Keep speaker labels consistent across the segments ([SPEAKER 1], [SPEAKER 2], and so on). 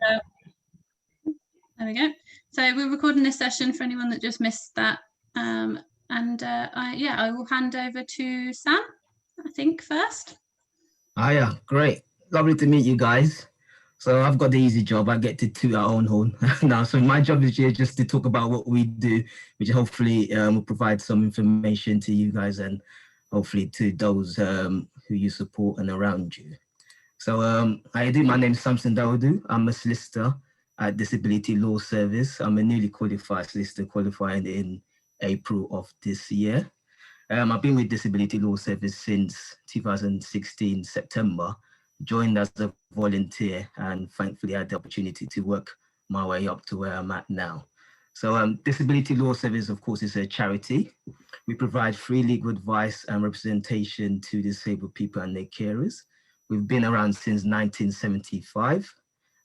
[SPEAKER 1] There we go. So we're recording this session for anyone that just missed that. I will hand over to Sam, I think, first.
[SPEAKER 2] Yeah, great. Lovely to meet you guys. So I've got the easy job. I get to toot our own horn now. So my job is here just to talk about what we do, which hopefully will provide some information to you guys and hopefully to those who you support and around you. So my name is Samson Dawodu. I'm a solicitor at Disability Law Service. I'm a newly qualified solicitor, qualifying in April of this year. I've been with Disability Law Service since 2016, September, joined as a volunteer and thankfully had the opportunity to work my way up to where I'm at now. So Disability Law Service, of course, is a charity. We provide free legal advice and representation to disabled people and their carers. We've been around since 1975.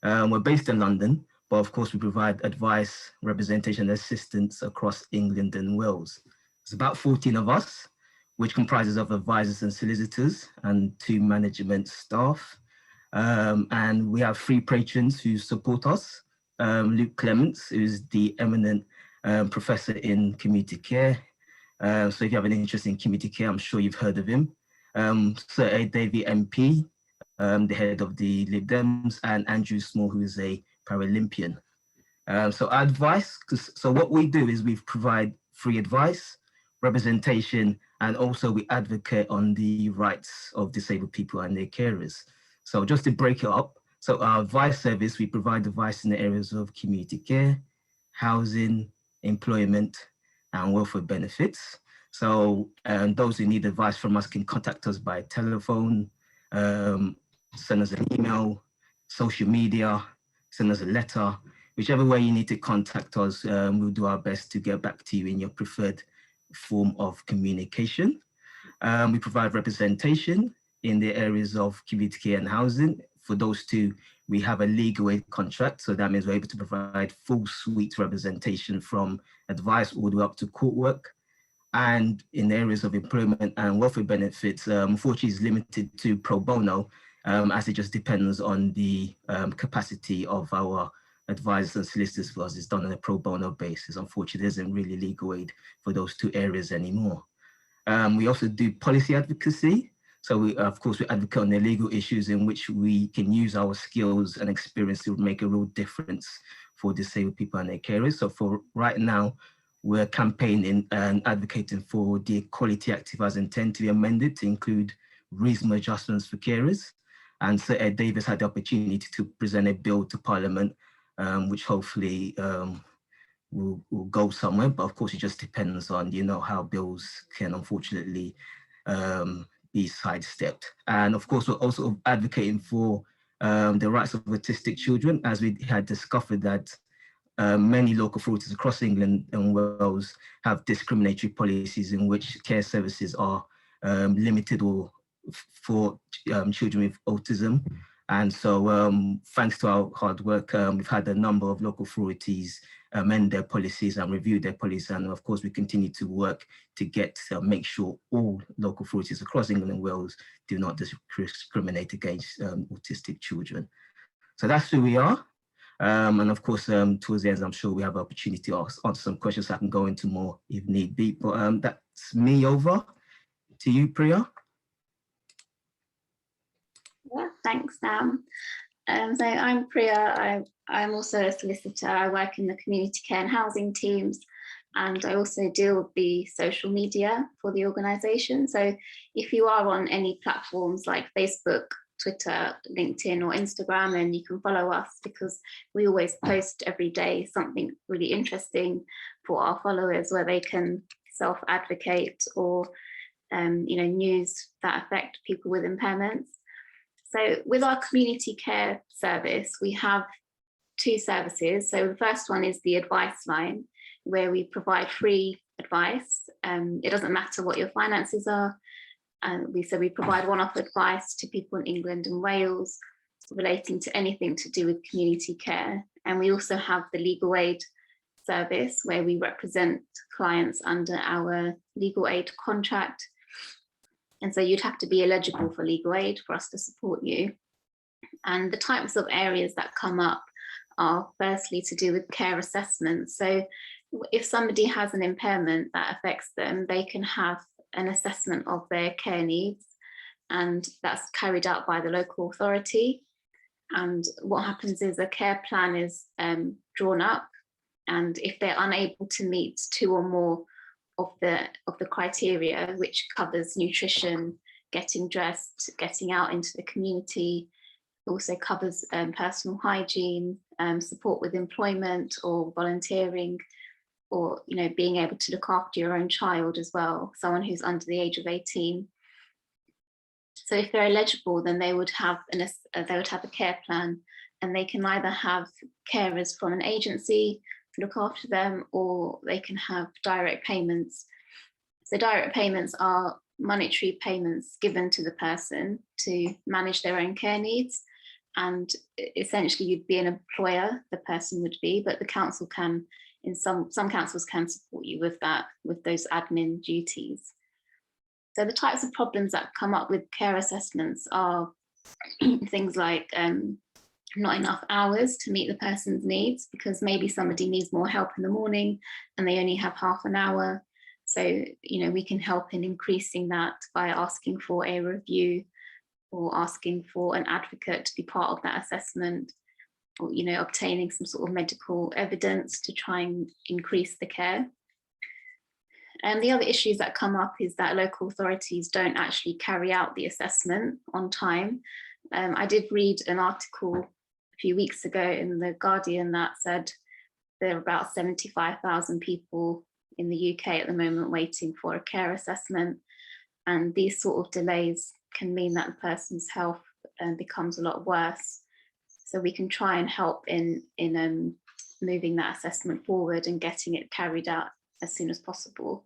[SPEAKER 2] We're based in London, but of course we provide advice, representation, and assistance across England and Wales. It's about 14 of us, which comprises of advisors and solicitors and 2 management staff. And we have 3 patrons who support us. Luke Clements, who's the eminent professor in community care. So if you have an interest in community care, I'm sure you've heard of him. Sir A. Davey MP, the head of the Lib Dems, and Andrew Small, who is a Paralympian. So our advice, so what we do is we provide free advice, representation, and also we advocate on the rights of disabled people and their carers. So just to break it up, so our advice service, we provide advice in the areas of community care, housing, employment, and welfare benefits. So those who need advice from us can contact us by telephone, send us an email, social media, send us a letter, whichever way you need to contact us, we'll do our best to get back to you in your preferred form of communication. We provide representation in the areas of community care and housing. For those 2, we have a legal aid contract, so that means we're able to provide full suite representation from advice all the way up to court work. And in the areas of employment and welfare benefits, unfortunately is limited to pro bono, as it just depends on the capacity of our advisors and solicitors. For us, it's done on a pro bono basis. Unfortunately, there isn't really legal aid for those 2 areas anymore. We also do policy advocacy. So we, of course, we advocate on the legal issues in which we can use our skills and experience to make a real difference for disabled people and their carers. So for right now, we're campaigning and advocating for the Equality Act 2010 to be amended to include reasonable adjustments for carers. And Sir Ed Davis had the opportunity to present a bill to Parliament, which hopefully will go somewhere. But of course, it just depends on, how bills can unfortunately be sidestepped. And of course, we're also advocating for the rights of autistic children, as we had discovered that many local authorities across England and Wales have discriminatory policies in which care services are limited or for children with autism. And so thanks to our hard work, we've had a number of local authorities amend their policies and review their policies. And of course, we continue to work to make sure all local authorities across England and Wales do not discriminate against autistic children. So that's who we are. And of course, towards the end, I'm sure we have an opportunity to answer some questions. I can go into more if need be, but that's me. Over to you, Priya.
[SPEAKER 3] Yeah, thanks, Sam. So I'm Priya. I'm also a solicitor. I work in the community care and housing teams, and I also deal with the social media for the organisation. So if you are on any platforms like Facebook, Twitter, LinkedIn or Instagram, and you can follow us, because we always post every day something really interesting for our followers where they can self-advocate or news that affect people with impairments. So with our community care service, we have 2 services. So the first one is the advice line, where we provide free advice. It doesn't matter what your finances are. We provide one-off advice to people in England and Wales relating to anything to do with community care. And we also have the legal aid service, where we represent clients under our legal aid contract. And so you'd have to be eligible for legal aid for us to support you. And the types of areas that come up are firstly to do with care assessments. So if somebody has an impairment that affects them, they can have an assessment of their care needs, and that's carried out by the local authority. And what happens is a care plan is drawn up, and if they're unable to meet 2 or more of the criteria, which covers nutrition, getting dressed, getting out into the community, also covers personal hygiene, support with employment or volunteering, or being able to look after your own child as well, someone who's under the age of 18. So if they're eligible, then they would have a care plan, and they can either have carers from an agency to look after them, or they can have direct payments. So direct payments are monetary payments given to the person to manage their own care needs. And essentially you'd be an employer, the person would be, but the council can, in some councils can support you with that, with those admin duties. So the types of problems that come up with care assessments are things like not enough hours to meet the person's needs, because maybe somebody needs more help in the morning and they only have half an hour. So, we can help in increasing that by asking for a review, or asking for an advocate to be part of that assessment, or obtaining some sort of medical evidence to try and increase the care. And the other issues that come up is that local authorities don't actually carry out the assessment on time. I did read an article a few weeks ago in The Guardian that said there are about 75,000 people in the UK at the moment waiting for a care assessment, and these sort of delays can mean that the person's health becomes a lot worse. So we can try and help in moving that assessment forward and getting it carried out as soon as possible.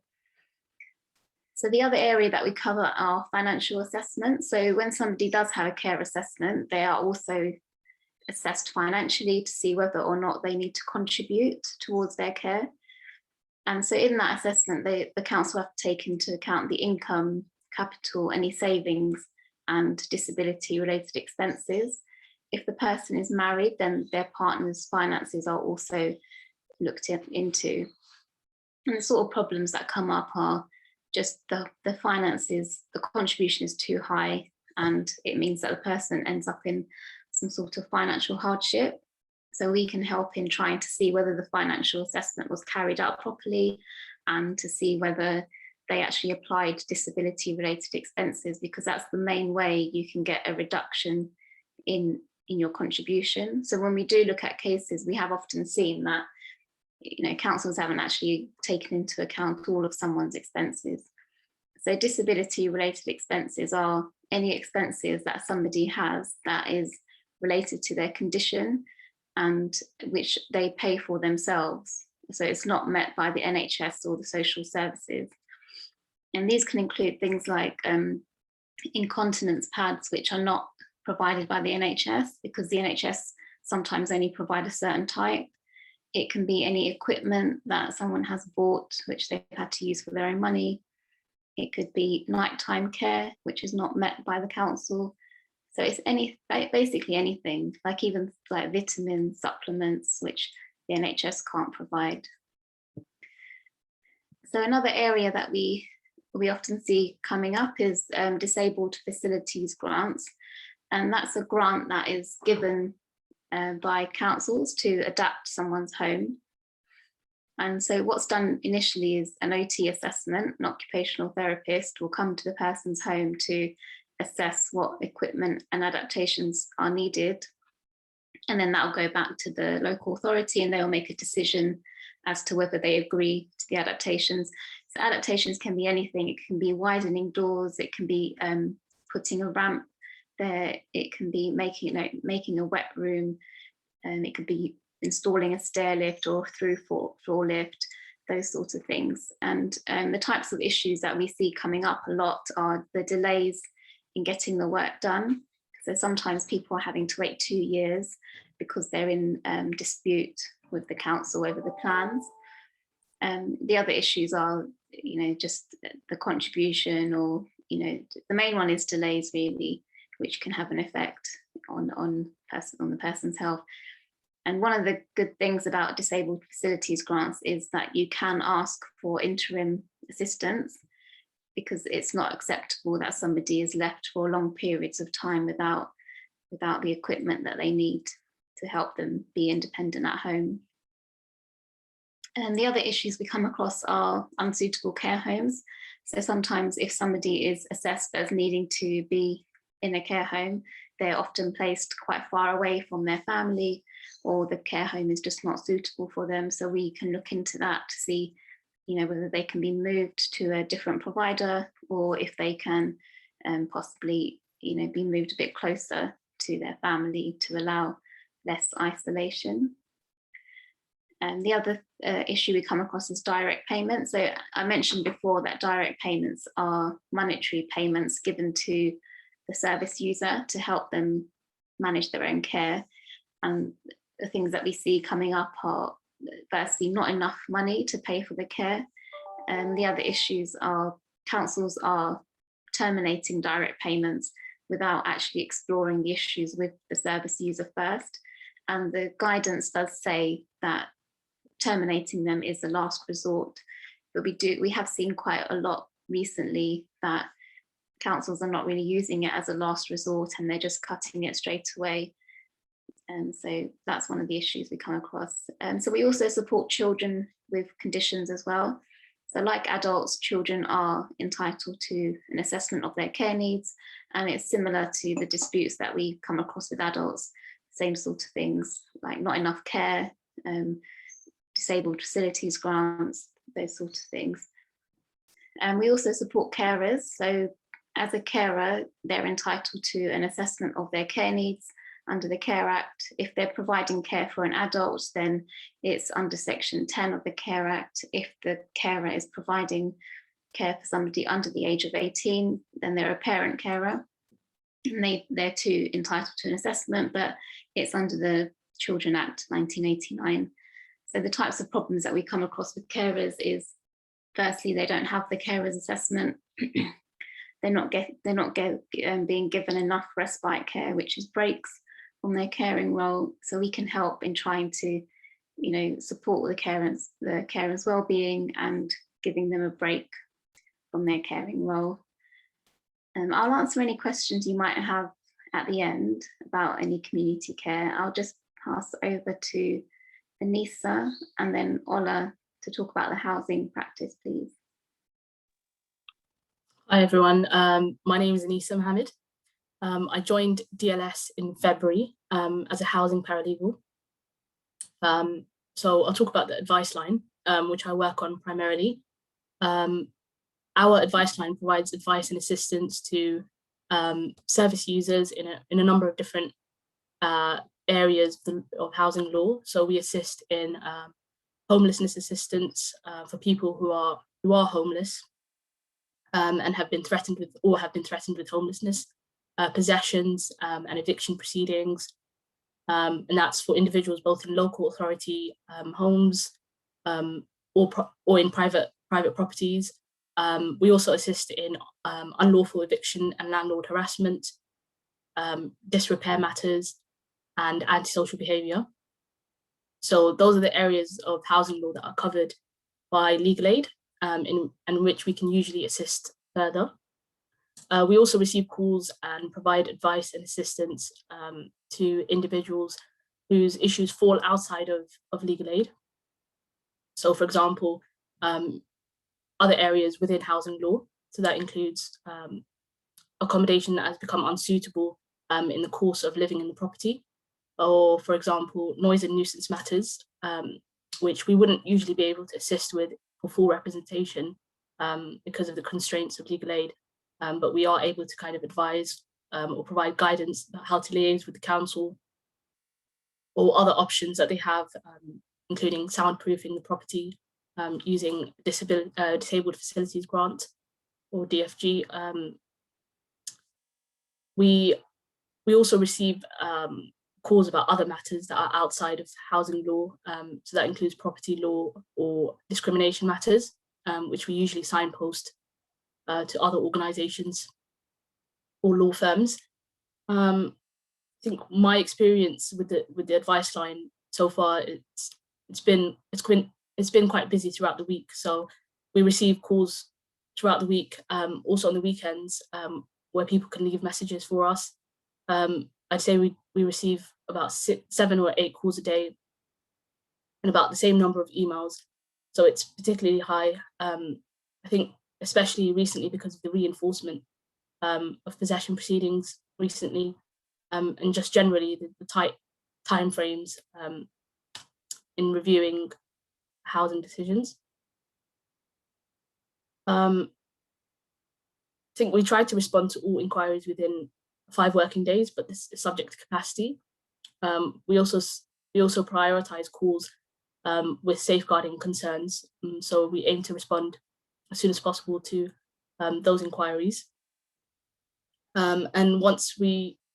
[SPEAKER 3] So the other area that we cover are financial assessments. So when somebody does have a care assessment, they are also assessed financially to see whether or not they need to contribute towards their care. And so in that assessment, the council have to take into account the income, capital, any savings, and disability related expenses. If the person is married, then their partner's finances are also looked into. And the sort of problems that come up are just the finances, the contribution is too high, and it means that the person ends up in some sort of financial hardship. So we can help in trying to see whether the financial assessment was carried out properly, and to see whether they actually applied disability related expenses, because that's the main way you can get a reduction in your contribution. So when we do look at cases, we have often seen that councils haven't actually taken into account all of someone's expenses. So disability related expenses are any expenses that somebody has that is related to their condition and which they pay for themselves. So it's not met by the NHS or the social services. And these can include things like incontinence pads, which are not provided by the NHS because the NHS sometimes only provide a certain type. It can be any equipment that someone has bought, which they've had to use for their own money. It could be nighttime care, which is not met by the council. So it's basically anything, like even like vitamin supplements, which the NHS can't provide. So another area that we often see coming up is disabled facilities grants. And that's a grant that is given by councils to adapt someone's home. And so what's done initially is an OT assessment. An occupational therapist will come to the person's home to assess what equipment and adaptations are needed. And then that'll go back to the local authority and they'll make a decision as to whether they agree to the adaptations. So adaptations can be anything. It can be widening doors, it can be putting a ramp there, it can be making a wet room, it could be installing a stair lift or through floor lift, those sorts of things. And the types of issues that we see coming up a lot are the delays in getting the work done. So sometimes people are having to wait 2 years because they're in dispute with the council over the plans. The other issues are, just the contribution, or, the main one is delays really, which can have an effect on the person's health. And one of the good things about disabled facilities grants is that you can ask for interim assistance, because it's not acceptable that somebody is left for long periods of time without the equipment that they need to help them be independent at home. And the other issues we come across are unsuitable care homes. So sometimes if somebody is assessed as needing to be in a care home, they're often placed quite far away from their family, or the care home is just not suitable for them. So we can look into that to see, whether they can be moved to a different provider, or if they can possibly, be moved a bit closer to their family to allow less isolation. And the other issue we come across is direct payments. So I mentioned before that direct payments are monetary payments given to the service user to help them manage their own care. And the things that we see coming up are, firstly, not enough money to pay for the care. And the other issues are councils are terminating direct payments without actually exploring the issues with the service user first. And the guidance does say that terminating them is the last resort, but we have seen quite a lot recently that councils are not really using it as a last resort, and they're just cutting it straight away. And so that's one of the issues we come across. So we also support children with conditions as well. So like adults, children are entitled to an assessment of their care needs, and it's similar to the disputes that we come across with adults, same sort of things, like not enough care, disabled facilities grants, those sort of things. And we also support carers. So as a carer, they're entitled to an assessment of their care needs under the Care Act. If they're providing care for an adult, then it's under Section 10 of the Care Act. If the carer is providing care for somebody under the age of 18, then they're a parent carer. And they're too entitled to an assessment, but it's under the Children Act 1989. So the types of problems that we come across with carers is, firstly, they don't have the carer's assessment. They're not being given enough respite care, which is breaks from their caring role. So we can help in trying to, support the carers' well-being and giving them a break from their caring role. I'll answer any questions you might have at the end about any community care. I'll just pass over to Anissa and then Ola to talk about the housing practice, please.
[SPEAKER 4] Hi everyone, my name is Anissa Mohammed. I joined DLS in February as a housing paralegal. So I'll talk about the advice line, which I work on primarily. Our advice line provides advice and assistance to service users in a number of different areas of housing law. So we assist in homelessness assistance for people who are homeless and have been threatened with homelessness, possessions and eviction proceedings, and that's for individuals both in local authority homes or in private properties. We also assist in unlawful eviction and landlord harassment, disrepair matters, and antisocial behaviour. So those are the areas of housing law that are covered by legal aid, in which we can usually assist further. We also receive calls and provide advice and assistance to individuals whose issues fall outside of legal aid. So for example, other areas within housing law. So that includes accommodation that has become unsuitable in the course of living in the property, or for example, noise and nuisance matters, which we wouldn't usually be able to assist with for full representation because of the constraints of legal aid, but we are able to kind of advise or provide guidance about how to liaise with the council or other options that they have, including soundproofing the property, using disabled facilities grant or DFG. We also receive calls about other matters that are outside of housing law. So that includes property law or discrimination matters, which we usually signpost to other organisations or law firms. I think my experience with the advice line so far it's been quite busy throughout the week. So we receive calls throughout the week, also on the weekends, where people can leave messages for us. I'd say we receive about 7 or 8 calls a day and about the same number of emails. So it's particularly high. I think especially recently because of the reinforcement of possession proceedings recently, and just generally the tight timeframes in reviewing housing decisions. I think we tried to respond to all inquiries within 5 working days, but this is subject to capacity. We also prioritize calls with safeguarding concerns. So we aim to respond as soon as possible to those inquiries. And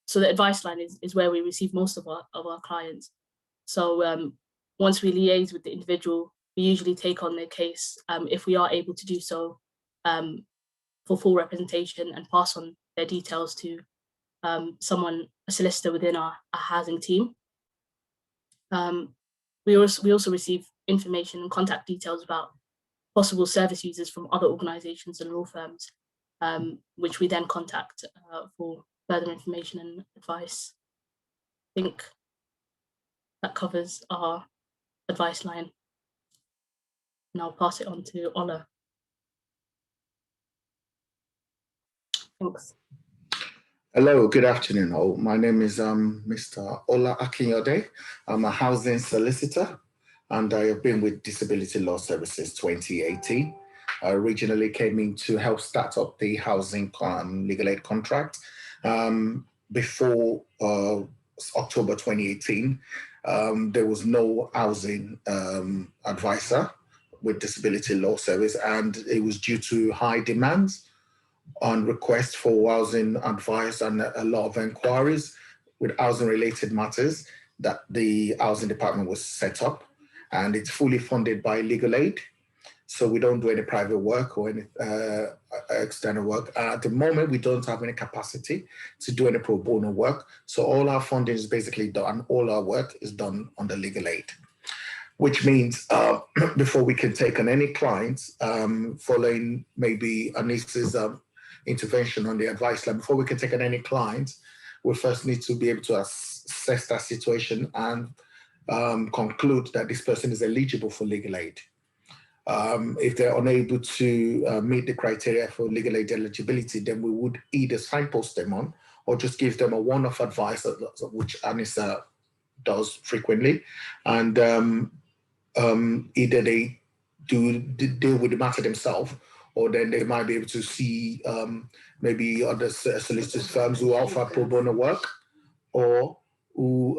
[SPEAKER 4] so the advice line is where we receive most of our clients. So once we liaise with the individual, we usually take on their case if we are able to do so for full representation, and pass on their details to a solicitor within our housing team. We also receive information and contact details about possible service users from other organisations and law firms, which we then contact for further information and advice. I think that covers our advice line. And I'll pass it on to Ola. Thanks.
[SPEAKER 5] Hello, good afternoon all. My name is Mr. Ola Akinyode. I'm a housing solicitor and I have been with Disability Law Services 2018. I originally came in to help start up the housing legal aid contract. Before October 2018, there was no housing advisor with Disability Law Service, and it was due to high demands on requests for housing advice and a lot of inquiries with housing related matters that the housing department was set up, and it's fully funded by legal aid. So we don't do any private work or any external work. At the moment, we don't have any capacity to do any pro bono work. So all our funding is basically done. All our work is done under legal aid, which means before we can take on any clients, following maybe Anissa's intervention on the advice line, before we can take on any clients, we first need to be able to assess that situation and conclude that this person is eligible for legal aid. If they're unable to meet the criteria for legal aid eligibility, then we would either signpost them on or just give them a one-off advice, which Anissa does frequently. And either they deal with the matter themselves, or then they might be able to see maybe other solicitors firms who offer pro bono work, or who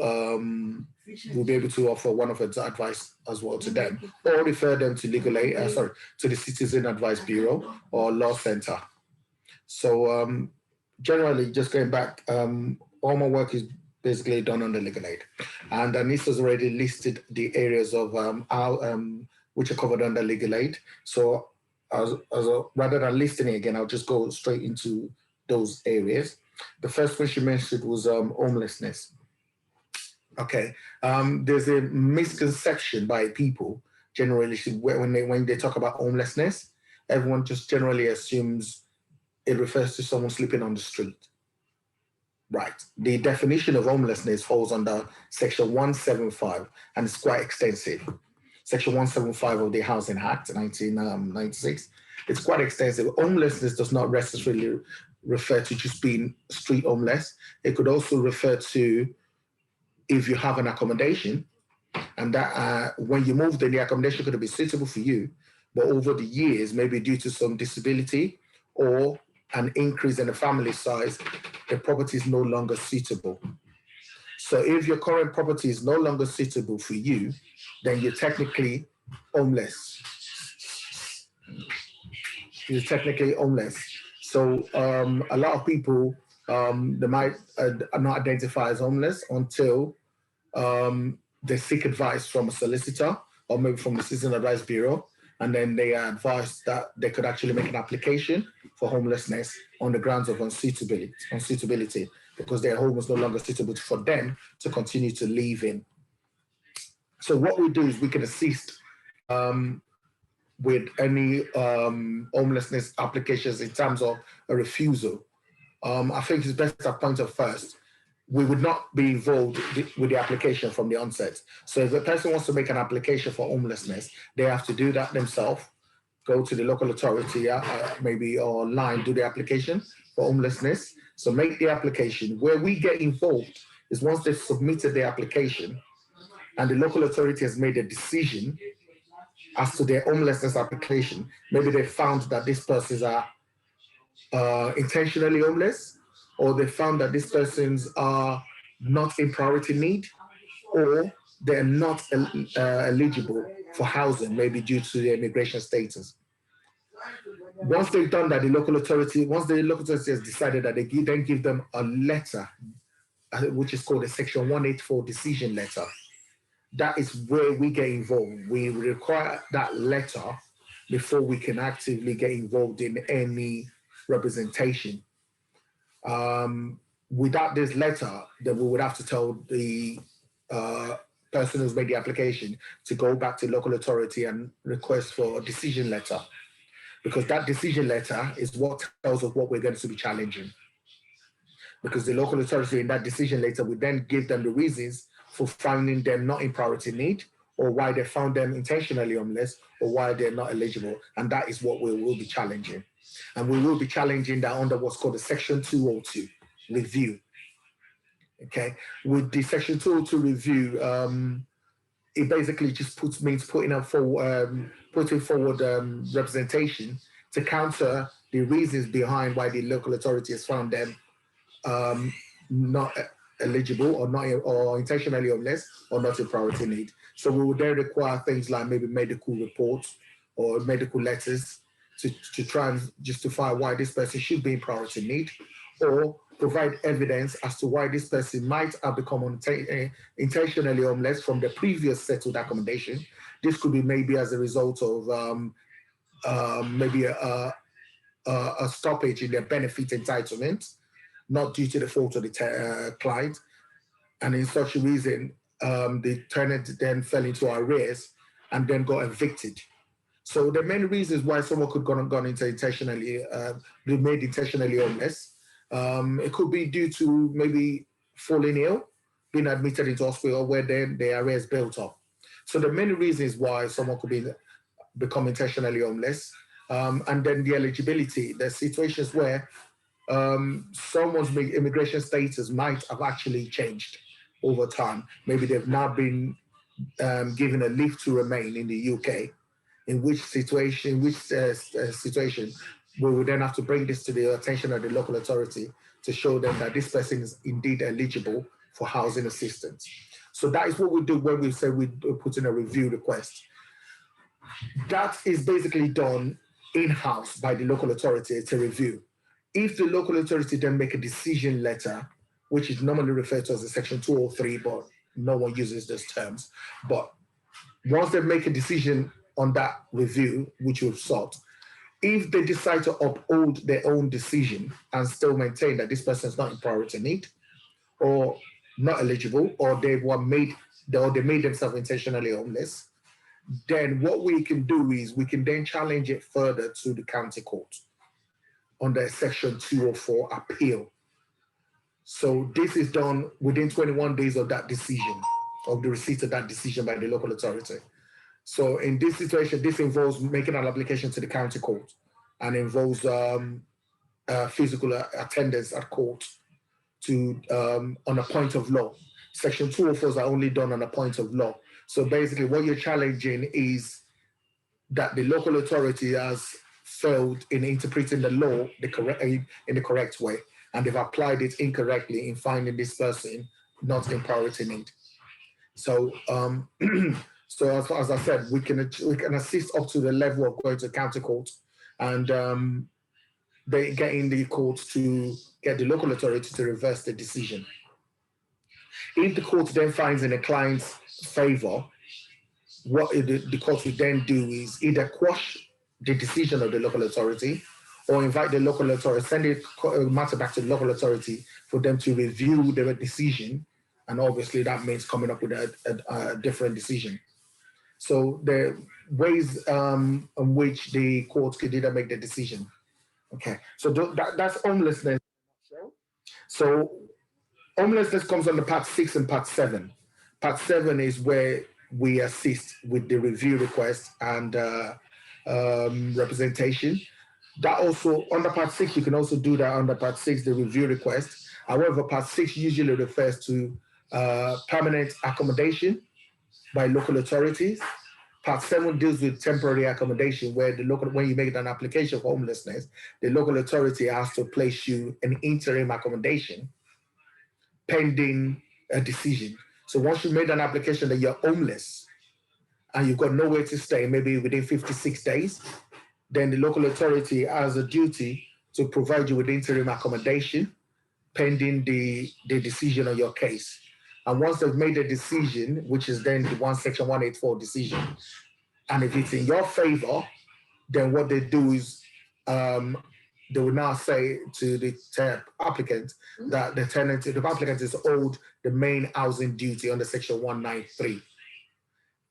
[SPEAKER 5] will be able to offer one of its advice as well to them, or refer them to legal aid, to the Citizen Advice Bureau or Law Center. So generally, just going back, all my work is basically done under legal aid, and Anissa's already listed the areas of which are covered under legal aid. So rather than listing it again, I'll just go straight into those areas. The first one she mentioned was homelessness. Okay, there's a misconception by people generally when they talk about homelessness. Everyone just generally assumes it refers to someone sleeping on the street. Right. The definition of homelessness falls under Section 175, and it's quite extensive. Section 175 of the Housing Act, 1996. It's quite extensive. Homelessness does not necessarily refer to just being street homeless. It could also refer to if you have an accommodation, and that when you move, then the accommodation could be suitable for you, but over the years, maybe due to some disability or an increase in the family size, the property is no longer suitable. So if your current property is no longer suitable for you, then you're technically homeless. You're technically homeless. So a lot of people, they might not identify as homeless until they seek advice from a solicitor or maybe from the Citizen Advice Bureau, and then they are advised that they could actually make an application for homelessness on the grounds of unsuitability, because their home is no longer suitable for them to continue to live in. So what we do is we can assist with any homelessness applications in terms of a refusal. I think it's best to point out first, we would not be involved with the application from the onset. So if a person wants to make an application for homelessness, they have to do that themselves, go to the local authority, maybe online, do the application for homelessness. So make the application. Where we get involved is once they've submitted the application and the local authority has made a decision as to their homelessness application, maybe they found that these persons are intentionally homeless, or they found that these persons are not in priority need, or they're not eligible for housing, maybe due to their immigration status. Once they've done that, once the local authority has decided that, they then give them a letter, which is called a Section 184 decision letter. That is where we get involved. We require that letter before we can actively get involved in any representation. Without this letter, then we would have to tell the person who's made the application to go back to local authority and request for a decision letter, because that decision letter is what tells us what we're going to be challenging. Because the local authority in that decision letter would then give them the reasons for finding them not in priority need, or why they found them intentionally homeless, or why they're not eligible. And that is what we will be challenging. And we will be challenging that under what's called a Section 202 review. Okay, with the Section 202 review, it basically just means putting forward representation to counter the reasons behind why the local authority has found them not eligible, or intentionally homeless, or not in priority need. So we would then require things like maybe medical reports or medical letters to try and justify why this person should be in priority need, or provide evidence as to why this person might have become intentionally homeless from the previous settled accommodation. This could be maybe as a result of maybe a stoppage in their benefit entitlement, not due to the fault of the client. And in such a reason, the tenant then fell into arrears and then got evicted. So there are many reasons why someone could have gone into be made intentionally homeless. It could be due to maybe falling ill, being admitted into hospital, where then the arrears built up. So there are many reasons why someone could become intentionally homeless. And then the eligibility, there's situations where someone's immigration status might have actually changed over time. Maybe they've now been given a leave to remain in the UK, in which situation we would then have to bring this to the attention of the local authority to show them that this person is indeed eligible for housing assistance. So that is what we do when we say we put in a review request. That is basically done in-house by the local authority to review. If the local authority then make a decision letter, which is normally referred to as a Section 203, but no one uses those terms. But once they make a decision on that review, which we've sought, if they decide to uphold their own decision and still maintain that this person is not in priority need, or not eligible, or they made themselves intentionally homeless, then what we can do is we can then challenge it further to the county court under Section 204 appeal. So this is done within 21 days of that decision, of the receipt of that decision by the local authority. So in this situation, this involves making an application to the county court, and involves physical attendance at court on a point of law. Section 204s are only done on a point of law. So basically what you're challenging is that the local authority has failed in interpreting the law in the correct way, and they've applied it incorrectly in finding this person not in priority need. So so as I said, we can assist up to the level of going to county court, and they get in the court to get the local authority to reverse the decision. If the court then finds in the client's favor, what the court will then do is either quash the decision of the local authority, or invite the local authority, send the matter back to the local authority for them to review their decision And obviously that means coming up with a different decision. So the ways in which the court could either make the decision. Okay, so that's homelessness. So homelessness comes under Part 6 and Part 7. Part 7 is where we assist with the review request and representation. That also, under Part 6, you can also do that under Part 6, the review request. However, Part 6 usually refers to permanent accommodation by local authorities. Part 7 deals with temporary accommodation, where when you make an application for homelessness, the local authority has to place you in interim accommodation pending a decision. So once you made an application that you're homeless and you've got nowhere to stay, maybe within 56 days, then the local authority has a duty to provide you with interim accommodation pending the decision on your case. And once they've made a decision, which is then the Section 184 decision, and if it's in your favor, then what they do is they will now say to the applicant that the applicant is owed the main housing duty under Section 193,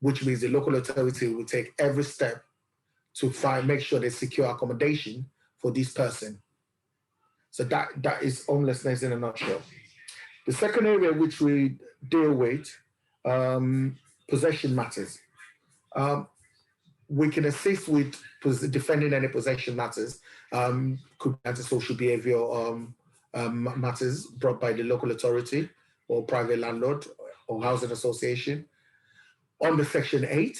[SPEAKER 5] which means the local authority will take every step to make sure they secure accommodation for this person. So that is homelessness in a nutshell. The second area which we deal with, possession matters. We can assist with defending any possession matters, could be antisocial behavior matters brought by the local authority or private landlord or housing association under Section 8,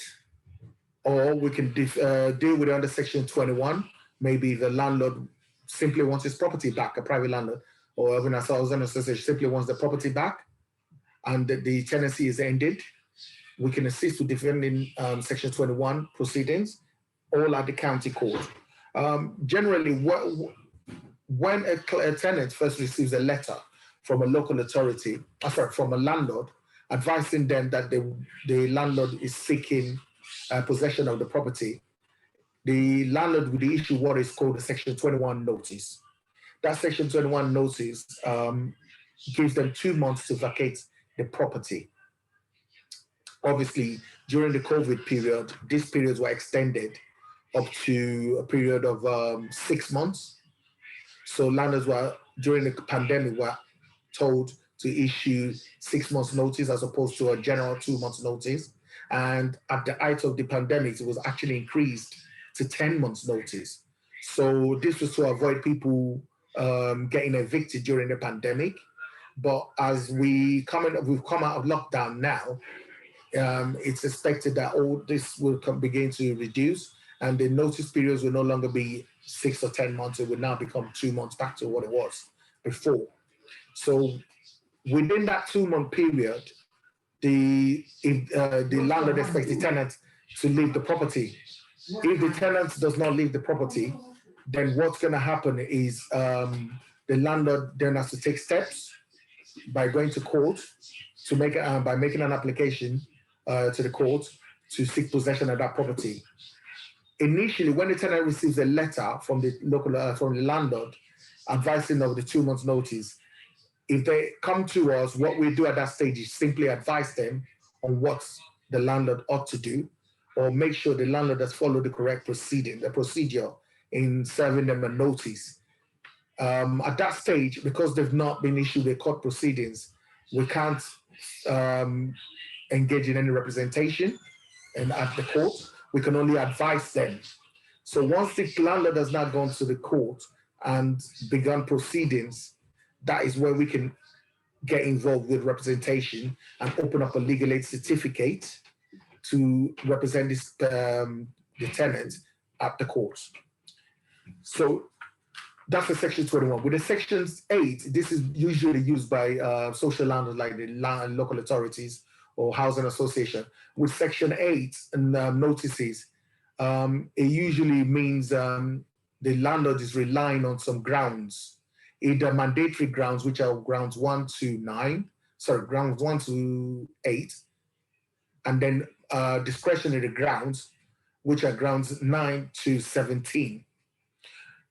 [SPEAKER 5] or we can deal with it under Section 21. Maybe the landlord simply wants his property back, a private landlord, or even a housing association simply wants the property back and the tenancy is ended. We can assist with defending Section 21 proceedings, all at the county court. Generally, when a tenant first receives a letter from a local authority, from a landlord, advising them that the landlord is seeking possession of the property, the landlord will issue what is called a Section 21 notice. That Section 21 notice gives them 2 months to vacate the property. Obviously, during the COVID period, these periods were extended up to a period of 6 months. So landlords during the pandemic, were told to issue 6 months notice as opposed to a general 2 months notice. And at the height of the pandemic, it was actually increased to 10 months notice. So this was to avoid people getting evicted during the pandemic. But as we've come out of lockdown now, it's expected that all this will begin to reduce, and the notice periods will no longer be 6 or 10 months. It will now become 2 months, back to what it was before. So within that 2 month period, the landlord expects the tenant to leave the property. If the tenant does not leave the property, then what's going to happen is the landlord then has to take steps by going to court to by making an application to the court to seek possession of that property. Initially, when the tenant receives a letter from the landlord advising of the 2 months notice, if they come to us, what we do at that stage is simply advise them on what the landlord ought to do, or make sure the landlord has followed the correct procedure in serving them a notice. At that stage, because they've not been issued with court proceedings, we can't engage in any representation at the court. We can only advise them. So once the landlord has now gone to the court and begun proceedings, that is where we can get involved with representation and open up a legal aid certificate to represent the tenant at the court. So that's the Section 21. With the Section 8, this is usually used by social landlords like the local authorities or housing association. With Section 8 and notices, it usually means the landlord is relying on some grounds, either mandatory grounds, which are grounds 1 to 8, and then discretionary grounds, which are grounds 9 to 17.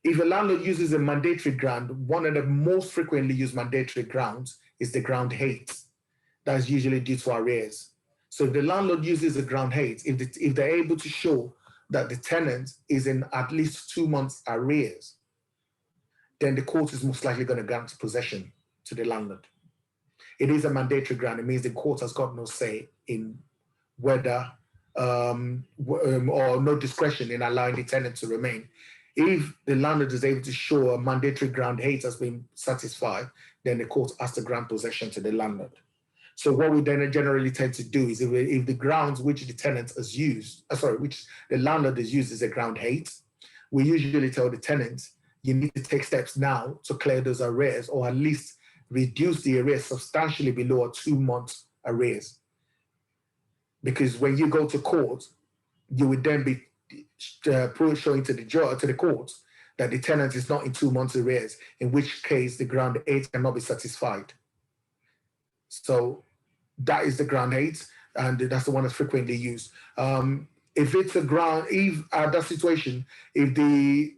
[SPEAKER 5] If a landlord uses a mandatory ground, one of the most frequently used mandatory grounds is the ground 8. that's usually due to arrears. So if the landlord uses a ground hate, if they're able to show that the tenant is in at least 2 months arrears, then the court is most likely going to grant possession to the landlord. It is a mandatory grant. It means the court has got no say in whether or no discretion in allowing the tenant to remain. If the landlord is able to show a mandatory ground hate has been satisfied, then the court has to grant possession to the landlord. So what we then generally tend to do is if the grounds which the tenant has used, which the landlord has used is a ground hate, we usually tell the tenant, you need to take steps now to clear those arrears, or at least reduce the arrears substantially below a 2 month arrears. Because when you go to court, you would then be showing to the court that the tenant is not in 2 months arrears, in which case the ground hate cannot be satisfied. So that is the ground hate, and that's the one that's frequently used. If it's a ground, if that situation, if the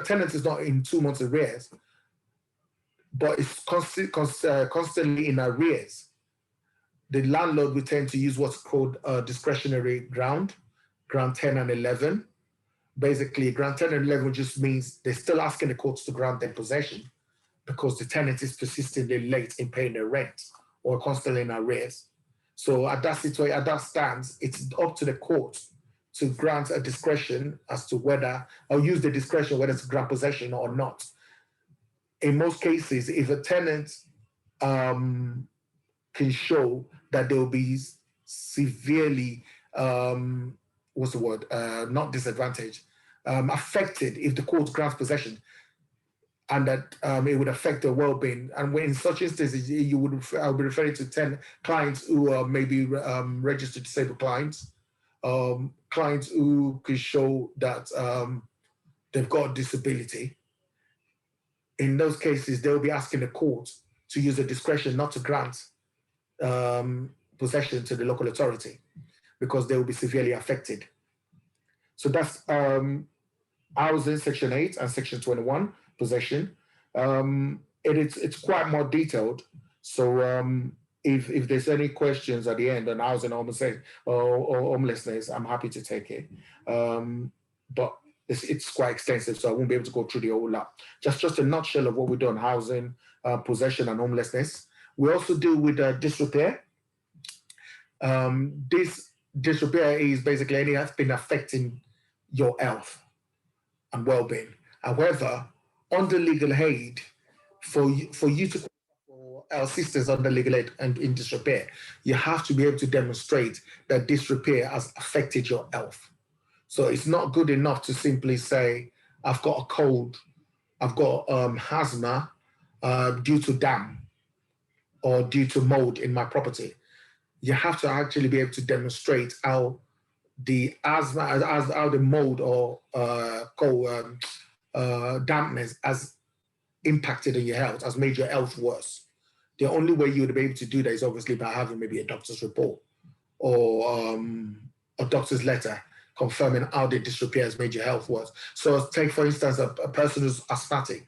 [SPEAKER 5] tenant is not in 2 months arrears, but it's constantly in arrears, the landlord will tend to use what's called discretionary ground 10 and 11. Basically, ground 10 and 11 just means they're still asking the courts to grant their possession because the tenant is persistently late in paying their rent or constantly in arrears. So at that situation, at that stance, it's up to the court to grant a discretion as to whether, or use the discretion whether to grant possession or not. In most cases, if a tenant can show that they will be severely, not disadvantaged, affected if the court grants possession, and that it would affect their well-being. And when in such instances, I'll be referring to 10 clients who are maybe registered disabled clients, clients who could show that they've got a disability. In those cases, they'll be asking the court to use the discretion not to grant possession to the local authority because they will be severely affected. So that's housing section 8 and section 21 possession. It's quite more detailed. So if there's any questions at the end on housing or homelessness, I'm happy to take it. But it's quite extensive, so I won't be able to go through the whole lot. Just a nutshell of what we do on housing, possession, and homelessness. We also deal with disrepair. This disrepair is basically anything that's been affecting your health and well-being. However, under legal aid, for you to for assistance under legal aid and in disrepair, you have to be able to demonstrate that disrepair has affected your health. So it's not good enough to simply say, I've got a cold, I've got asthma due to damp or due to mold in my property. You have to actually be able to demonstrate how the asthma, how the mold or cold dampness has impacted on your health, has made your health worse. The only way you would be able to do that is obviously by having maybe a doctor's report or a doctor's letter confirming how the disrepair has made your health worse. So take, for instance, a person who's asthmatic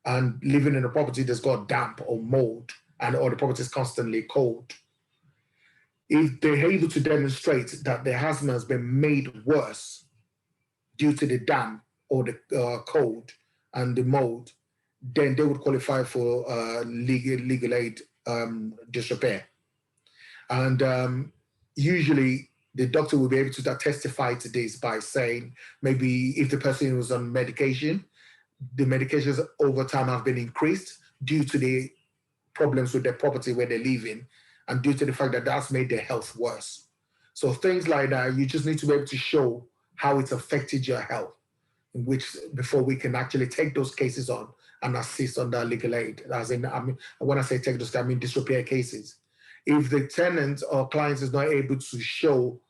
[SPEAKER 5] and living in a property that's got damp or mold, or the property is constantly cold. If they're able to demonstrate that the asthma has been made worse due to the damp or the cold and the mold, then they would qualify for legal aid disrepair. And usually the doctor will be able to testify to this by saying maybe if the person was on medication, the medications over time have been increased due to the problems with their property where they live in, and due to the fact that that's made their health worse. So things like that, you just need to be able to show how it's affected your health, in which before we can actually take those cases on and assist on that legal aid. As in, I mean, when I say take those, I mean disrepair cases. If the tenant or client is not able to show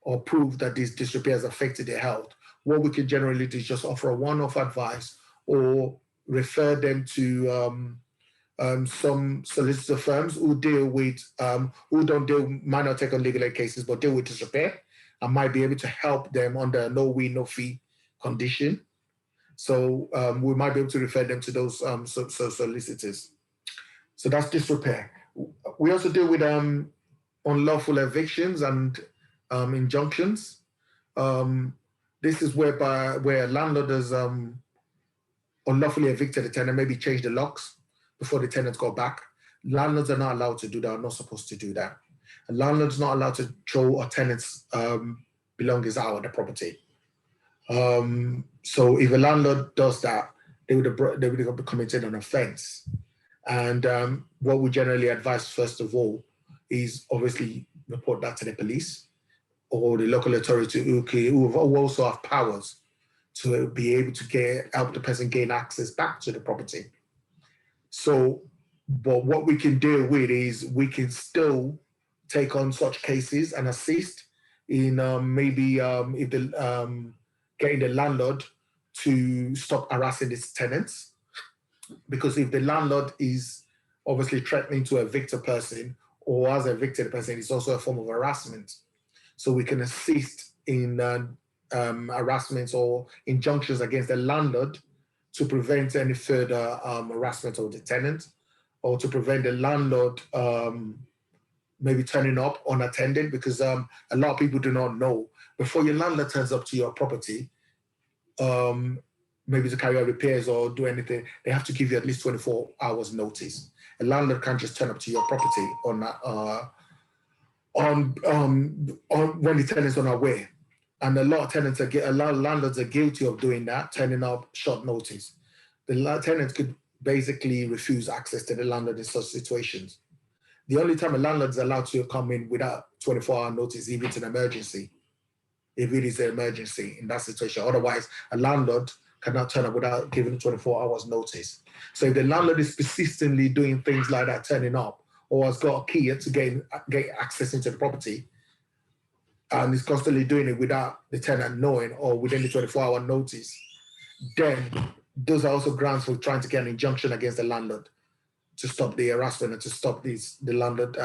[SPEAKER 5] or prove that this disrepair has affected their health, what we can generally do is just offer a one-off advice or refer them to some solicitor firms who deal with, might not take on legal aid cases, but deal with disrepair and might be able to help them under a no win, no fee condition. So we might be able to refer them to those solicitors. So that's disrepair. We also deal with unlawful evictions and injunctions. This is where a landlord has unlawfully evicted a tenant, maybe changed the locks before the tenants go back. Landlords are not allowed to do that, are not supposed to do that. A landlord's not allowed to throw a tenant's belongings out of the property. So if a landlord does that, they would have committed an offence. And what we generally advise, first of all, is obviously report that to the police or the local authority who also have powers to be able to help the person gain access back to the property. So, but what we can deal with is we can still take on such cases and assist in if the getting the landlord to stop harassing his tenants. Because if the landlord is obviously threatening to evict a person or has evicted a person, it's also a form of harassment. So we can assist in harassment or injunctions against the landlord to prevent any further harassment of the tenant, or to prevent the landlord maybe turning up unattended, because a lot of people do not know. Before your landlord turns up to your property, maybe to carry out repairs or do anything, they have to give you at least 24 hours notice. A landlord can't just turn up to your property on when the tenant's unaware. And a lot of landlords are guilty of doing that, turning up short notice. The tenants could basically refuse access to the landlord in such situations. The only time a landlord is allowed to come in without 24-hour notice, if it's an emergency, if it is an emergency in that situation. Otherwise, a landlord cannot turn up without giving 24 hours notice. So if the landlord is persistently doing things like that, turning up, or has got a key to get access into the property, and is constantly doing it without the tenant knowing or within the 24-hour notice, then those are also grounds for trying to get an injunction against the landlord to stop the harassment and to stop the landlord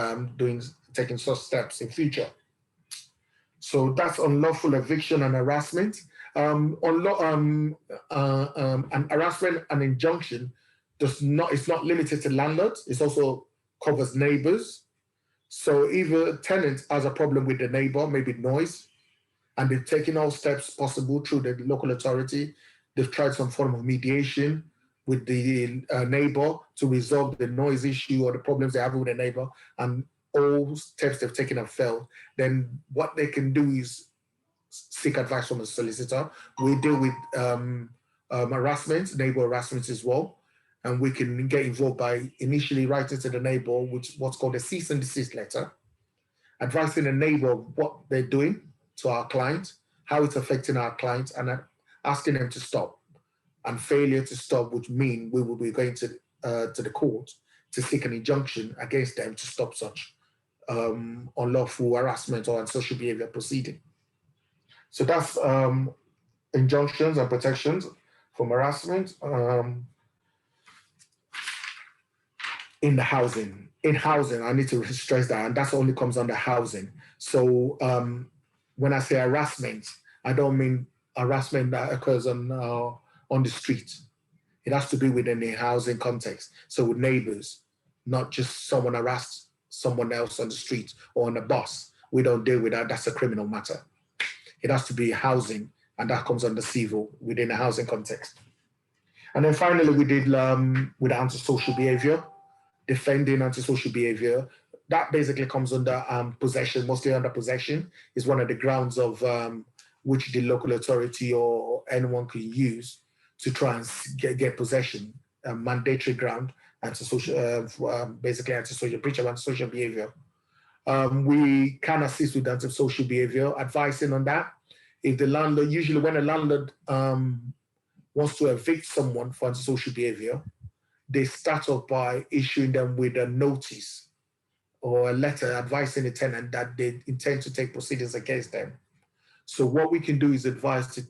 [SPEAKER 5] taking such steps in future. So that's unlawful eviction and harassment. And harassment and injunction it's not limited to landlords. It also covers neighbors. So if a tenant has a problem with the neighbor, maybe noise, and they've taken all steps possible through the local authority, they've tried some form of mediation with the neighbor to resolve the noise issue or the problems they have with the neighbor, and all steps they've taken have failed, then what they can do is seek advice from a solicitor. We deal with harassment, neighbor harassment as well. And we can get involved by initially writing to the neighbor, which what's called a cease and desist letter, advising the neighbor of what they're doing to our client, how it's affecting our client, and asking them to stop. And failure to stop would mean we will be going to the court to seek an injunction against them to stop such unlawful harassment or unsocial behavior proceeding. So that's injunctions and protections from harassment. In housing, I need to stress that, and that only comes under housing. So when I say harassment, I don't mean harassment that occurs on the street. It has to be within the housing context. So with neighbors, not just someone harassed someone else on the street or on a bus. We don't deal with that. That's a criminal matter. It has to be housing, and that comes under civil within a housing context. And then finally, we did with antisocial behavior. Defending antisocial behavior, that basically comes under possession, mostly under possession, is one of the grounds of which the local authority or anyone can use to try and get possession, a mandatory ground, basically antisocial, breach of antisocial behavior. We can assist with antisocial behavior, advising on that. If the landlord, usually when a landlord wants to evict someone for antisocial behavior, they start off by issuing them with a notice or a letter advising the tenant that they intend to take proceedings against them. So what we can do is advise the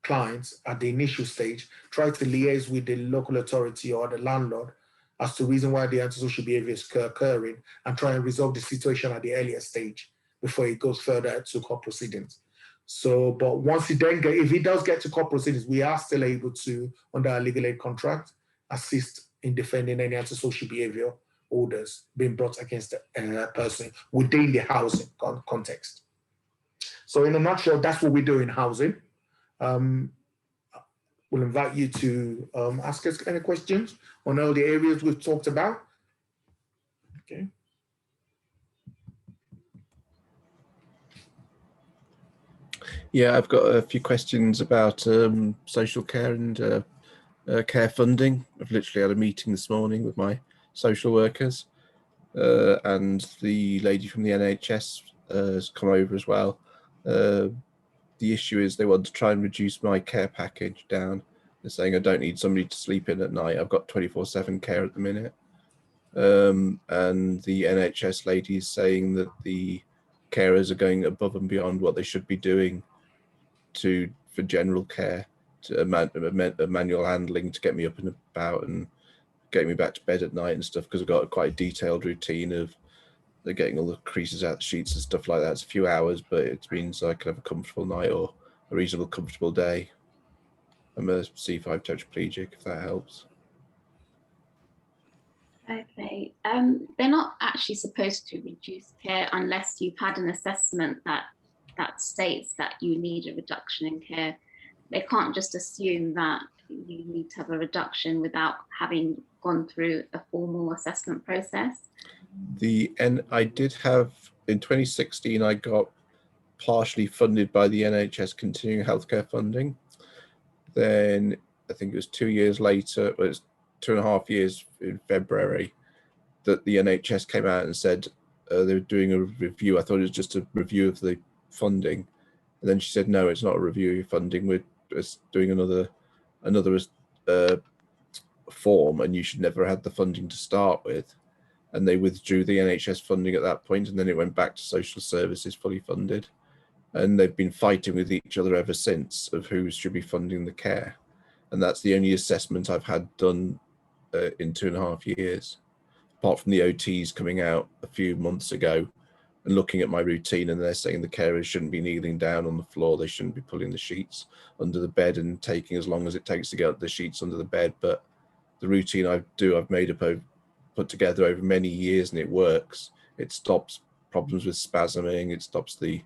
[SPEAKER 5] clients at the initial stage, try to liaise with the local authority or the landlord as to the reason why the antisocial behavior is occurring, and try and resolve the situation at the earlier stage before it goes further to court proceedings. So, but once if he does get to court proceedings, we are still able to, under our legal aid contract, assist in defending any antisocial behavior orders being brought against a person within the housing context. So in a nutshell, that's what we do in housing. We'll invite you to ask us any questions on all the areas we've talked about. Okay.
[SPEAKER 6] Yeah, I've got a few questions about social care and care funding. I've literally had a meeting this morning with my social workers, and the lady from the NHS has come over as well. The issue is they want to try and reduce my care package down. They're saying I don't need somebody to sleep in at night. I've got 24/7 care at the minute. And the NHS lady is saying that the carers are going above and beyond what they should be doing for general care, to manual handling to get me up and about and get me back to bed at night and stuff, because I've got quite a detailed routine of they're getting all the creases out the sheets and stuff like that. It's a few hours, but it means I can have a comfortable night or a reasonable comfortable day. I'm a C5 tetraplegic, if that helps.
[SPEAKER 3] Okay, they're not actually supposed to reduce care unless you've had an assessment that states that you need a reduction in care. They can't just assume that you need to have a reduction without having gone through a formal assessment process.
[SPEAKER 6] I did have, in 2016, I got partially funded by the NHS continuing healthcare funding. Then I think it was 2 years later, it was 2.5 years in February, that the NHS came out and said they were doing a review. I thought it was just a review of the funding. And then she said, no, it's not a review of your funding. We're just doing another form, and you should never have had the funding to start with. And they withdrew the NHS funding at that point, and then it went back to social services fully funded. And they've been fighting with each other ever since of who should be funding the care. And that's the only assessment I've had done in 2.5 years, apart from the OTs coming out a few months ago and looking at my routine, and they're saying the carers shouldn't be kneeling down on the floor, they shouldn't be pulling the sheets under the bed and taking as long as it takes to get the sheets under the bed. But the routine I've put together over many years, and it works. It stops problems with spasming, it stops the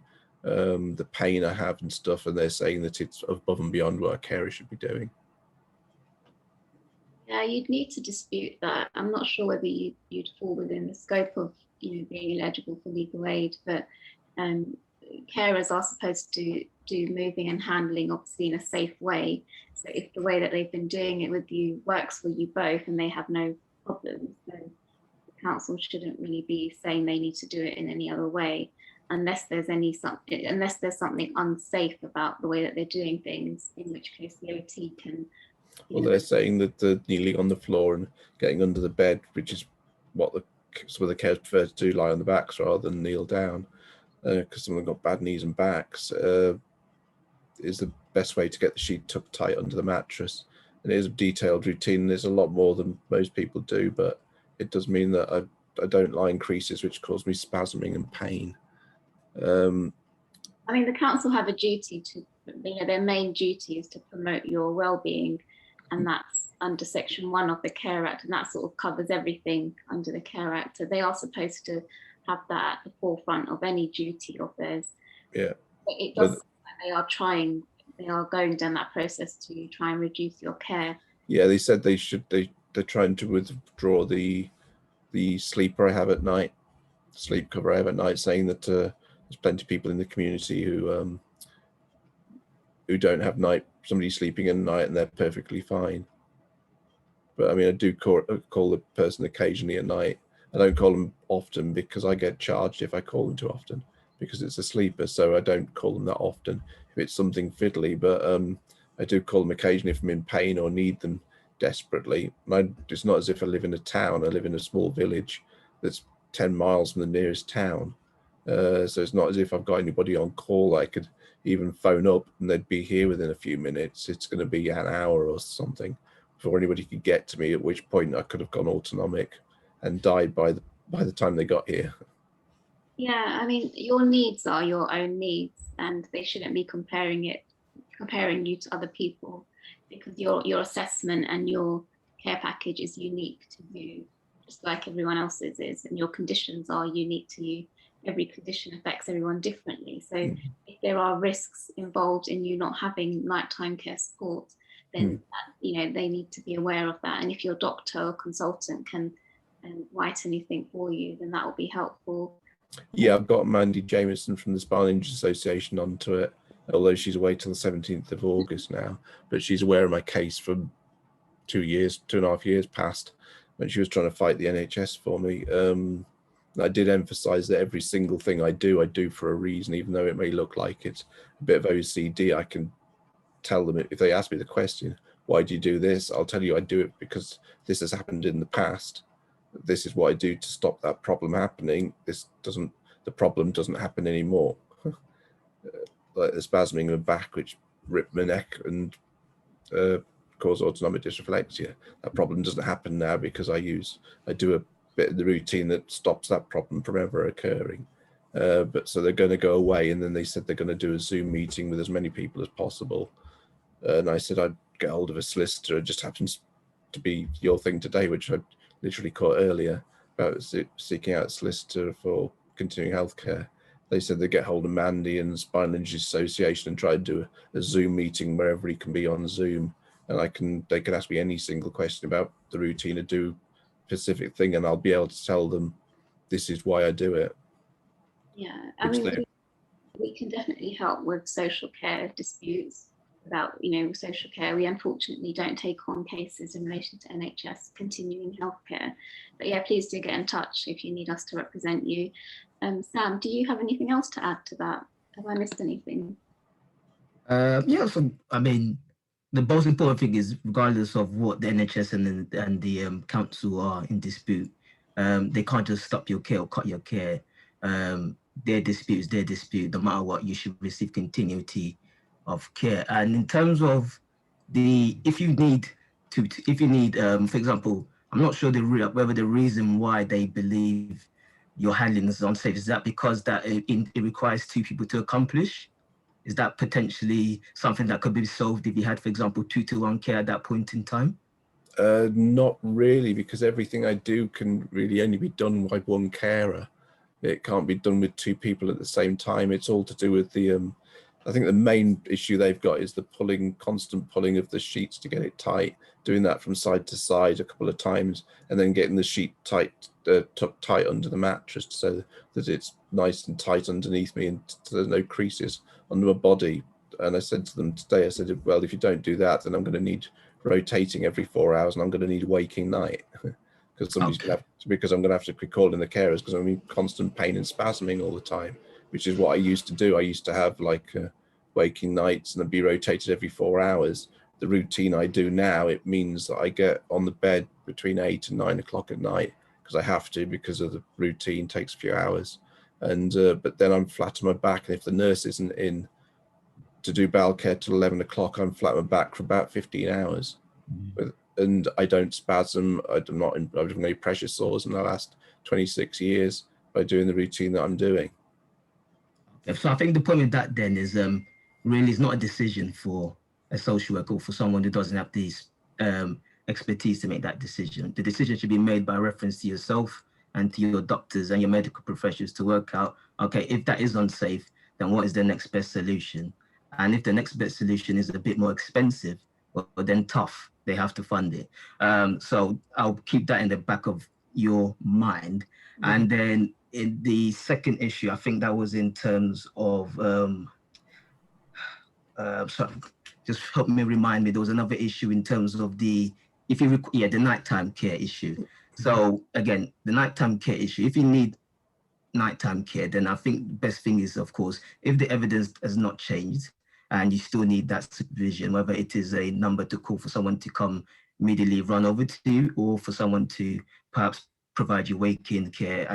[SPEAKER 6] pain I have and stuff, and they're saying that it's above and beyond what a carer should be doing.
[SPEAKER 3] Yeah, you'd need to dispute that. I'm not sure whether you'd fall within the scope of being eligible for legal aid, but carers are supposed to do moving and handling, obviously, in a safe way. So if the way that they've been doing it with you works for you both and they have no problems, then the council shouldn't really be saying they need to do it in any other way, unless there's something unsafe about the way that they're doing things, in which case the OT can.
[SPEAKER 6] Well, they're saying that the kneeling on the floor and getting under the bed, which is what some of the carers prefer to do, lie on the backs rather than kneel down, because some of them got bad knees and backs, is the best way to get the sheet tucked tight under the mattress. And it is a detailed routine. There's a lot more than most people do, but it does mean that I don't lie in creases, which cause me spasming and pain.
[SPEAKER 3] I mean, the council have a duty to, their main duty is to promote your well-being, and that's under Section 1 of the Care Act, and that sort of covers everything under the Care Act. So they are supposed to have that at the forefront of any duty of theirs.
[SPEAKER 6] Yeah.
[SPEAKER 3] But it does. They are going down that process to try and reduce your care. Yeah,
[SPEAKER 6] they said they're trying to withdraw the sleeper I have at night, sleep cover I have at night, saying that there's plenty of people in the community who don't have somebody sleeping in the night and they're perfectly fine. But I mean, I do call the person occasionally at night. I don't call them often because I get charged if I call them too often, because it's a sleeper, so I don't call them that often if it's something fiddly. But I do call them occasionally if I'm in pain or need them desperately. It's not as if I live in a town. I live in a small village that's 10 miles from the nearest town. So it's not as if I've got anybody on call I could even phone up and they'd be here within a few minutes. It's going to be an hour or something before anybody could get to me, at which point I could have gone autonomic and died by the time they got here.
[SPEAKER 3] Yeah, I mean, your needs are your own needs, and they shouldn't be comparing you to other people, because your assessment and your care package is unique to you. just like everyone else's is, and your conditions are unique to you. Every condition affects everyone differently. So if there are risks involved in you not having nighttime care support, then they need to be aware of that. And if your doctor or consultant can write anything for you, then that will be helpful.
[SPEAKER 6] Yeah, I've got Mandy Jameson from the Spinal Injury Association onto it, although she's away till the 17th of August now, but she's aware of my case from 2.5 years past, when she was trying to fight the NHS for me. I did emphasize that every single thing I do for a reason, even though it may look like it's a bit of OCD. I can tell them, if they ask me the question, why do you do this? I'll tell you I do it because this has happened in the past. This is what I do to stop that problem happening. The problem doesn't happen anymore. Like the spasming of the back, which ripped my neck and cause autonomic dysreflexia. That problem doesn't happen now because I do a bit of the routine that stops that problem from ever occurring. But so they're going to go away, and then they said they're going to do a Zoom meeting with as many people as possible. And I said I'd get hold of a solicitor. It just happens to be your thing today, which I literally caught earlier, about seeking out a solicitor for continuing healthcare. They said they get hold of Mandy and the Spinal Injury Association and try to do a Zoom meeting where everybody can be on Zoom, and they can ask me any single question about the routine or do a specific thing, and I'll be able to tell them this is why I do it.
[SPEAKER 3] Yeah, I mean, we can definitely help with social care disputes. About social care, we unfortunately don't take on cases in relation to NHS continuing healthcare, but yeah, please do get in touch if you need us to represent you. Sam, do you have anything else to add to that? Have I missed anything?
[SPEAKER 2] Yeah, so I mean, the most important thing is, regardless of what the NHS and the council are in dispute, they can't just stop your care or cut your care. Their dispute is their dispute. No matter what, you should receive continuity of care. And in terms of if you need, for example, I'm not sure whether the reason why they believe your handling is unsafe is that because that it requires two people to accomplish. Is that potentially something that could be solved if you had, for example, 2-to-1 care at that point in time?
[SPEAKER 6] Not really, because everything I do can really only be done by one carer. It can't be done with two people at the same time. It's all to do with the I think the main issue they've got is the constant pulling of the sheets to get it tight, doing that from side to side a couple of times, and then getting the sheet tucked tight under the mattress so that it's nice and tight underneath me and so there's no creases under my body. And I said to them today, I said, well, if you don't do that, then I'm going to need rotating every 4 hours and I'm going to need waking night because I'm going to have to be calling the carers because I'm in constant pain and spasming all the time, which is what I used to do. I used to have like waking nights and I'd be rotated every 4 hours. The routine I do now, it means that I get on the bed between 8 and 9 o'clock at night because I have to, because of the routine takes a few hours. And but then I'm flat on my back, and if the nurse isn't in to do bowel care till 11 o'clock, I'm flat on my back for about 15 hours. And I don't spasm. I've not any pressure sores in the last 26 years by doing the routine that I'm doing.
[SPEAKER 2] So I think the point with that then is really it's not a decision for a social worker or for someone who doesn't have these expertise to make that decision. The decision should be made by reference to yourself and to your doctors and your medical professionals to work out, okay, if that is unsafe, then what is the next best solution? And if the next best solution is a bit more expensive, well, then tough, they have to fund it. So I'll keep that in the back of your mind. And then in the second issue, I think that was in terms of, sorry, just help me remind me, there was another issue in terms of the nighttime care issue. So again, the nighttime care issue, if you need nighttime care, then I think the best thing is, of course, if the evidence has not changed and you still need that supervision, whether it is a number to call for someone to come immediately run over to you or for someone to perhaps provide you wake-in care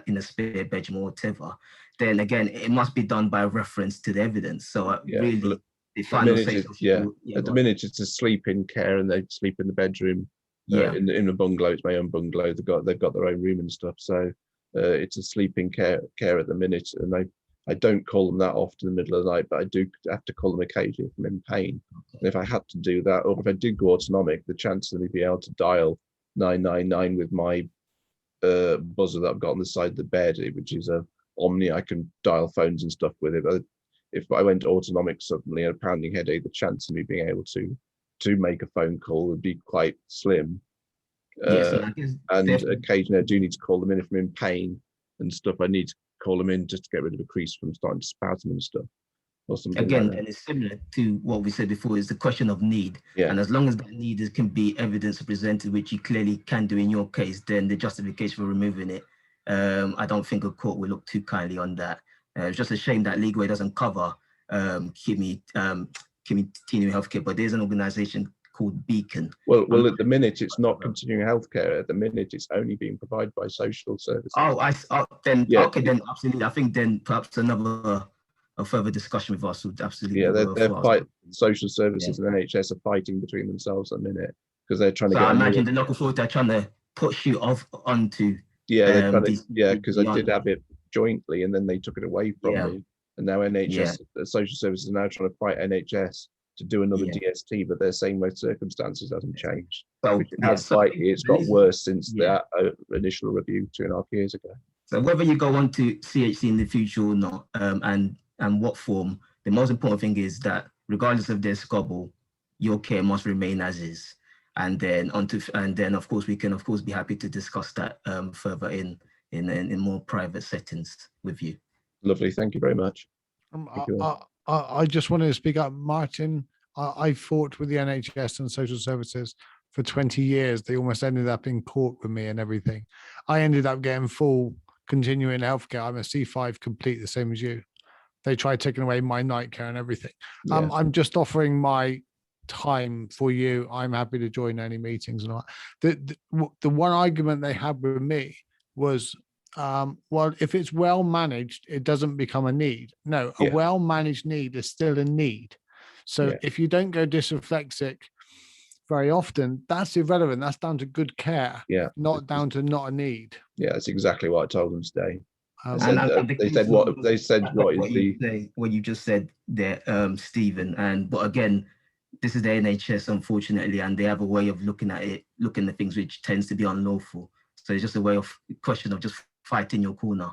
[SPEAKER 2] in a spare bedroom or whatever, then again, it must be done by reference to the evidence. So really, the final say.
[SPEAKER 6] At the minute, it's a sleep-in care and they sleep in the bedroom. In the bungalow, it's my own bungalow. They've got their own room and stuff. So it's a sleeping care at the minute, and I don't call them that often in the middle of the night, but I do have to call them occasionally if I'm in pain. And if I had to do that, or if I did go autonomic, the chance of me being able to dial 999 with my buzzer that I've got on the side of the bed, which is a Omni. I can dial phones and stuff with it. But if I went autonomic suddenly and a pounding headache, the chance of me being able to make a phone call would be quite slim. And occasionally I do need to call them in if I'm in pain and stuff. I need to call them in just to get rid of a crease from starting to spasm and stuff. Or something
[SPEAKER 2] Again,
[SPEAKER 6] like that.
[SPEAKER 2] and it's similar to what we said before, is the question of need.
[SPEAKER 6] Yeah.
[SPEAKER 2] And as long as that need can be evidence presented, which you clearly can do in your case, then the justification for removing it, I don't think a court will look too kindly on that. It's just a shame that Legal Aid doesn't cover Kimi continuing healthcare, but there's an organization called Beacon.
[SPEAKER 6] Well, at the minute it's not continuing healthcare. At the minute it's only being provided by social services.
[SPEAKER 2] Okay, then absolutely. I think then perhaps a further discussion with us would absolutely.
[SPEAKER 6] Yeah, they're social services and NHS are fighting between themselves at the minute because they're trying to get.
[SPEAKER 2] I imagine the local authority are trying to push you onto.
[SPEAKER 6] Yeah, they're trying to. Because I did have it jointly, and then they took it away from me, and now NHS, social services, are now trying to fight NHS to do another DST, but they're saying most circumstances hasn't changed. So slightly, it's got worse since that initial review 2.5 years ago.
[SPEAKER 2] So whether you go on to CHC in the future or not, and what form, the most important thing is that regardless of their squabble, your care must remain as is. And then of course we can be happy to discuss that further in more private settings with you.
[SPEAKER 6] Lovely, thank you very much.
[SPEAKER 7] I just wanted to speak up, Martin. I fought with the NHS and social services for 20 years. They almost ended up in court with me and everything. I ended up getting full continuing healthcare. I'm a C5 complete, the same as you. They tried taking away my night care and everything. I'm just offering my time for you. I'm happy to join any meetings and all that. The one argument they had with me was, well, if it's well managed, it doesn't become a need. No, a well managed need is still a need. So if you don't go dyslexic very often, that's irrelevant. That's down to good care, not down to not a need.
[SPEAKER 6] Yeah, that's exactly what I told them today.
[SPEAKER 2] They said what you just said there, Stephen. But again, this is the NHS, unfortunately, and they have a way of looking at things which tends to be unlawful. So it's just a question of just fighting your corner,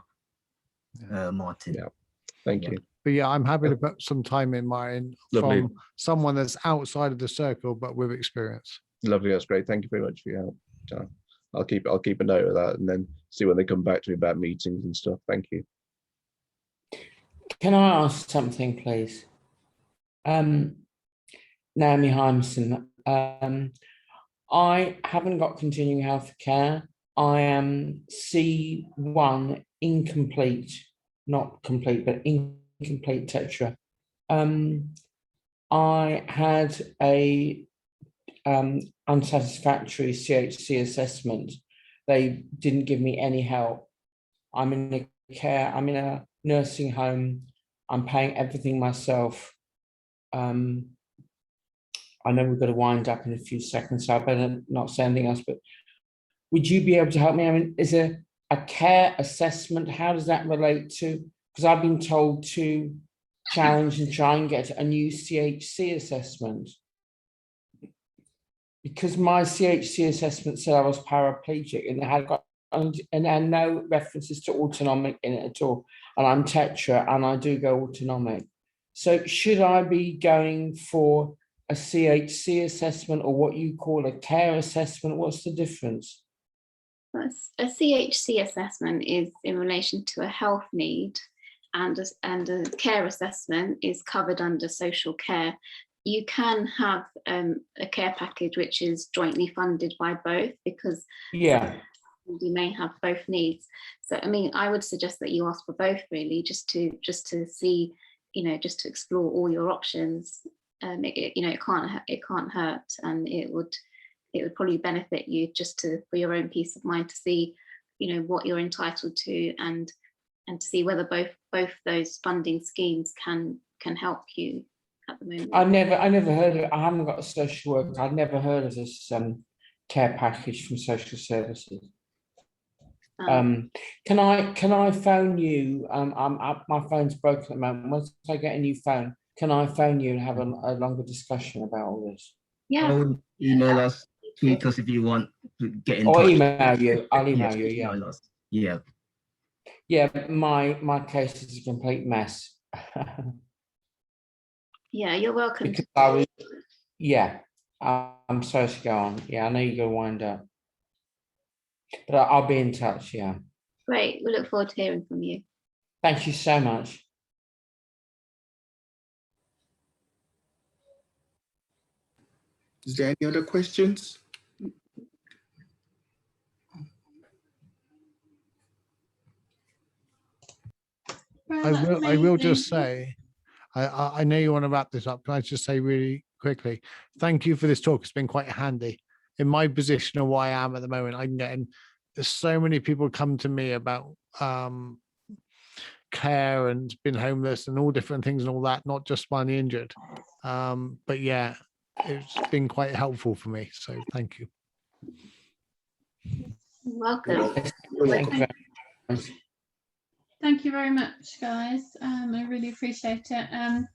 [SPEAKER 2] Martin.
[SPEAKER 6] Yeah, thank you.
[SPEAKER 7] But yeah, I'm happy to put some time in mine from someone that's outside of the circle, but with experience.
[SPEAKER 6] Lovely, that's great. Thank you very much for your help, John. I'll keep a note of that and then see when they come back to me about meetings and stuff. Thank you.
[SPEAKER 8] Can I ask something, please? Naomi Hymeson. I haven't got continuing health care. I am C1 incomplete, not complete, but incomplete tetra. I had a unsatisfactory CHC assessment. They didn't give me any help. I'm in a nursing home. I'm paying everything myself. I know we've got to wind up in a few seconds, so I better not say anything else, but would you be able to help me? I mean, is a care assessment, how does that relate to, because I've been told to challenge and try and get a new CHC assessment. Because my CHC assessment said I was paraplegic and it had no references to autonomic in it at all. And I'm tetra and I do go autonomic. So should I be going for a CHC assessment or what you call a care assessment? What's the difference?
[SPEAKER 3] A CHC assessment is in relation to a health need, and a care assessment is covered under social care. You can have a care package which is jointly funded by both, because you may have both needs. So I mean, I would suggest that you ask for both, really, just to see, just to explore all your options. It can't hurt, and it would probably benefit you just for your own peace of mind to see, what you're entitled to, and to see whether both those funding schemes can help you at the moment.
[SPEAKER 8] I never heard of it. I haven't got a social worker. I'd never heard of this care package from social services. Can I phone you? My phone's broken at the moment. Once I get a new phone, can I phone you and have a longer discussion about all this?
[SPEAKER 3] Yeah.
[SPEAKER 2] Email us, tweet us if you want. get in
[SPEAKER 8] Or
[SPEAKER 2] touch.
[SPEAKER 8] email you. I'll email
[SPEAKER 2] Yes,
[SPEAKER 8] you. Yeah.
[SPEAKER 2] email us. Yeah.
[SPEAKER 8] Yeah. My case is a complete mess.
[SPEAKER 3] Yeah, you're welcome.
[SPEAKER 8] Because I was, yeah, I'm sorry to go on. Yeah, I know you're going to wind up. But I'll be in touch. Yeah.
[SPEAKER 3] Great. We look forward to hearing from you.
[SPEAKER 8] Thank you so much.
[SPEAKER 5] Is there any other questions?
[SPEAKER 7] I will just say, I know you want to wrap this up. Can I just say really quickly, thank you for this talk. It's been quite handy. In my position of where I am at the moment, I'm getting, there's so many people come to me about care and been homeless and all different things and all that, not just spinally injured. But yeah, it's been quite helpful for me. So thank you.
[SPEAKER 3] Welcome.
[SPEAKER 1] Thank you very much, guys. I really appreciate it.